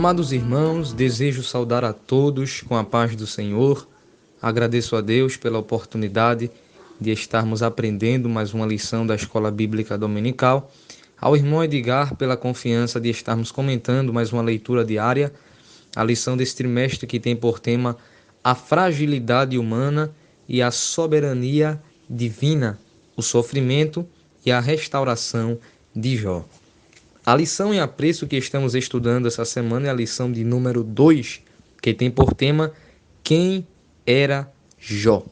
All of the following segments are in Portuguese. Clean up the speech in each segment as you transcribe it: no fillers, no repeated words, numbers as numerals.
Amados irmãos, desejo saudar a todos com a paz do Senhor. Agradeço a Deus pela oportunidade de estarmos aprendendo mais uma lição da Escola Bíblica Dominical. Ao irmão Edgar pela confiança de estarmos comentando mais uma leitura diária, a lição deste trimestre que tem por tema a fragilidade humana e a soberania divina, o sofrimento e a restauração de Jó. A lição em apreço que estamos estudando essa semana é a lição de número 2, que tem por tema Quem era Jó?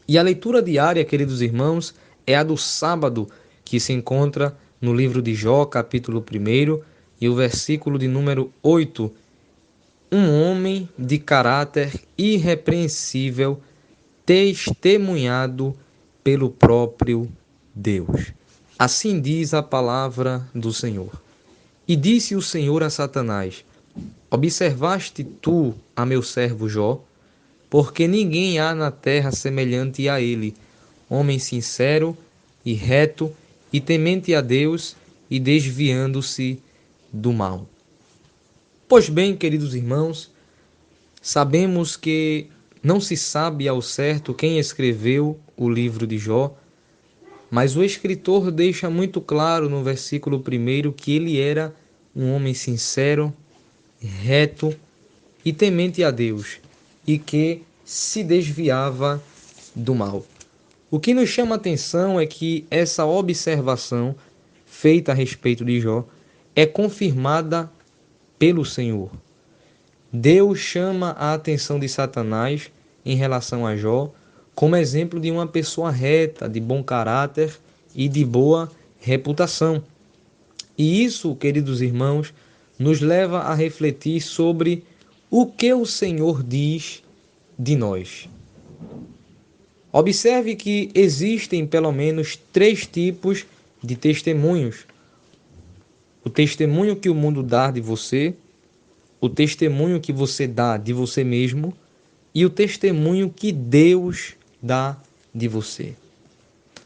E a leitura diária, queridos irmãos, é a do sábado, que se encontra no livro de Jó, capítulo 1, e o versículo de número 8. Um homem de caráter irrepreensível, testemunhado pelo próprio Deus. Assim diz a palavra do Senhor. E disse o Senhor a Satanás: observaste tu a meu servo Jó? Porque ninguém há na terra semelhante a ele, homem sincero e reto, e temente a Deus, e desviando-se do mal. Pois bem, queridos irmãos, sabemos que não se sabe ao certo quem escreveu o livro de Jó, mas o escritor deixa muito claro no versículo 1 que ele era um homem sincero, reto e temente a Deus, e que se desviava do mal. O que nos chama a atenção é que essa observação feita a respeito de Jó é confirmada pelo Senhor. Deus chama a atenção de Satanás em relação a Jó como exemplo de uma pessoa reta, de bom caráter e de boa reputação. E isso, queridos irmãos, nos leva a refletir sobre o que o Senhor diz de nós. Observe que existem pelo menos 3 tipos de testemunhos. O testemunho que o mundo dá de você, o testemunho que você dá de você mesmo e o testemunho que Deus dá de você.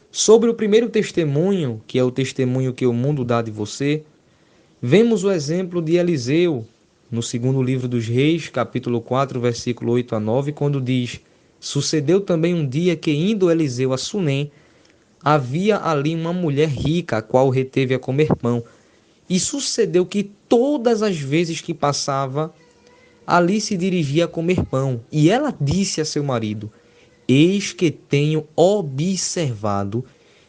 Sobre o primeiro testemunho, que é o testemunho que o mundo dá de você, vemos o exemplo de Eliseu, no segundo livro dos Reis, capítulo 4, versículo 8 a 9, quando diz: sucedeu também um dia que, indo Eliseu a Sunem, havia ali uma mulher rica, a qual reteve a comer pão. E sucedeu que todas as vezes que passava, ali se dirigia a comer pão. E ela disse a seu marido: eis que tenho observado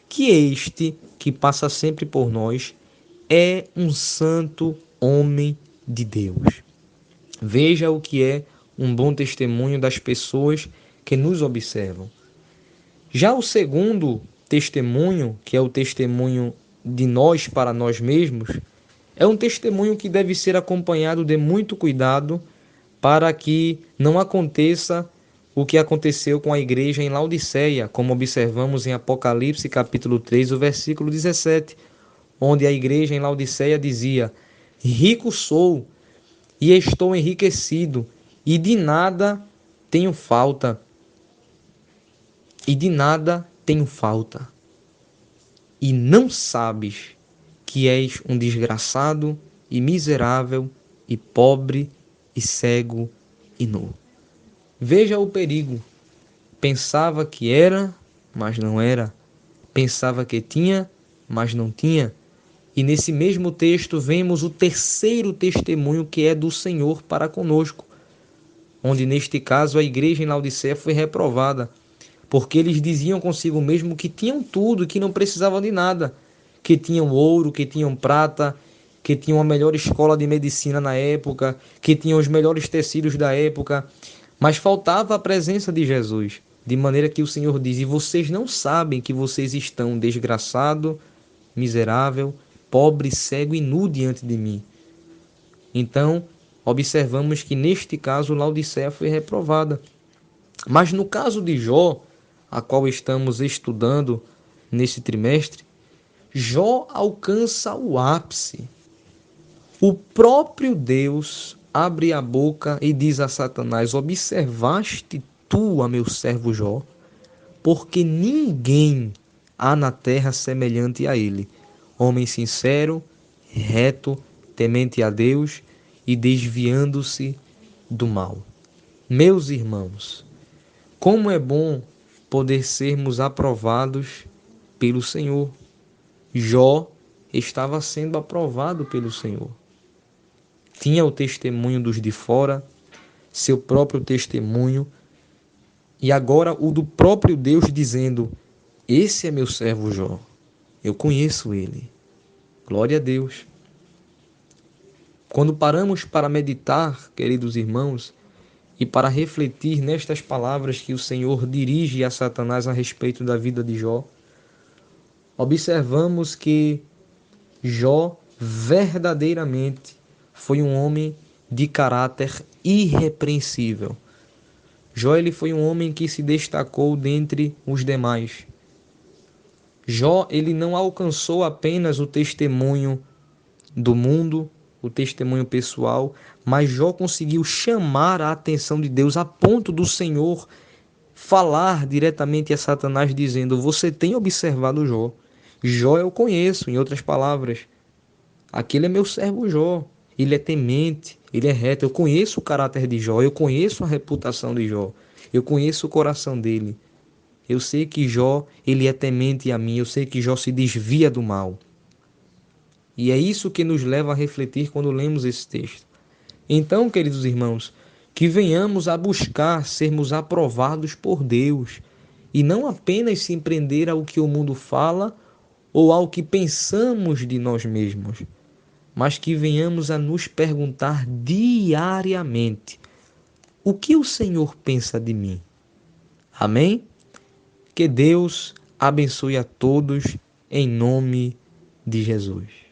que este, que passa sempre por nós, é um santo homem de Deus. Veja o que é um bom testemunho das pessoas que nos observam. Já o segundo testemunho, que é o testemunho de nós para nós mesmos, é um testemunho que deve ser acompanhado de muito cuidado para que não aconteça o que aconteceu com a igreja em Laodiceia, como observamos em Apocalipse capítulo 3, o versículo 17, onde a igreja em Laodiceia dizia: rico sou e estou enriquecido, e de nada tenho falta. E de nada tenho falta. E não sabes que és um desgraçado e miserável e pobre e cego e nu. Veja o perigo. Pensava que era, mas não era. Pensava que tinha, mas não tinha. E nesse mesmo texto vemos o terceiro testemunho que é do Senhor para conosco, onde neste caso a igreja em Laodiceia foi reprovada, porque eles diziam consigo mesmo que tinham tudo e que não precisavam de nada, que tinham ouro, que tinham prata, que tinham a melhor escola de medicina na época, que tinham os melhores tecidos da época, mas faltava a presença de Jesus, de maneira que o Senhor diz: e vocês não sabem que vocês estão desgraçado, miserável, pobre, cego e nu diante de mim. Então, observamos que neste caso Laodiceia foi reprovada. Mas no caso de Jó, a qual estamos estudando nesse trimestre, Jó alcança o ápice. O próprio Deus abre a boca e diz a Satanás: observaste tu a meu servo Jó? Porque ninguém há na terra semelhante a ele, homem sincero, reto, temente a Deus, e desviando-se do mal. Meus irmãos, como é bom poder sermos aprovados pelo Senhor. Jó estava sendo aprovado pelo Senhor. Tinha o testemunho dos de fora, seu próprio testemunho, e agora o do próprio Deus dizendo: esse é meu servo Jó, eu conheço ele. Glória a Deus. Quando paramos para meditar, queridos irmãos, e para refletir nestas palavras que o Senhor dirige a Satanás a respeito da vida de Jó, observamos que Jó verdadeiramente foi um homem de caráter irrepreensível. Jó ele foi um homem que se destacou dentre os demais. Jó ele não alcançou apenas o testemunho do mundo, o testemunho pessoal, mas Jó conseguiu chamar a atenção de Deus a ponto do Senhor falar diretamente a Satanás dizendo: você tem observado Jó? Jó eu conheço, em outras palavras. Aquele é meu servo Jó. Ele é temente, ele é reto. Eu conheço o caráter de Jó, eu conheço a reputação de Jó, eu conheço o coração dele. Eu sei que Jó, ele é temente a mim, eu sei que Jó se desvia do mal. E é isso que nos leva a refletir quando lemos esse texto. Então, queridos irmãos, que venhamos a buscar sermos aprovados por Deus e não apenas se prender ao que o mundo fala ou ao que pensamos de nós mesmos, mas que venhamos a nos perguntar diariamente: o que o Senhor pensa de mim? Amém? Que Deus abençoe a todos em nome de Jesus.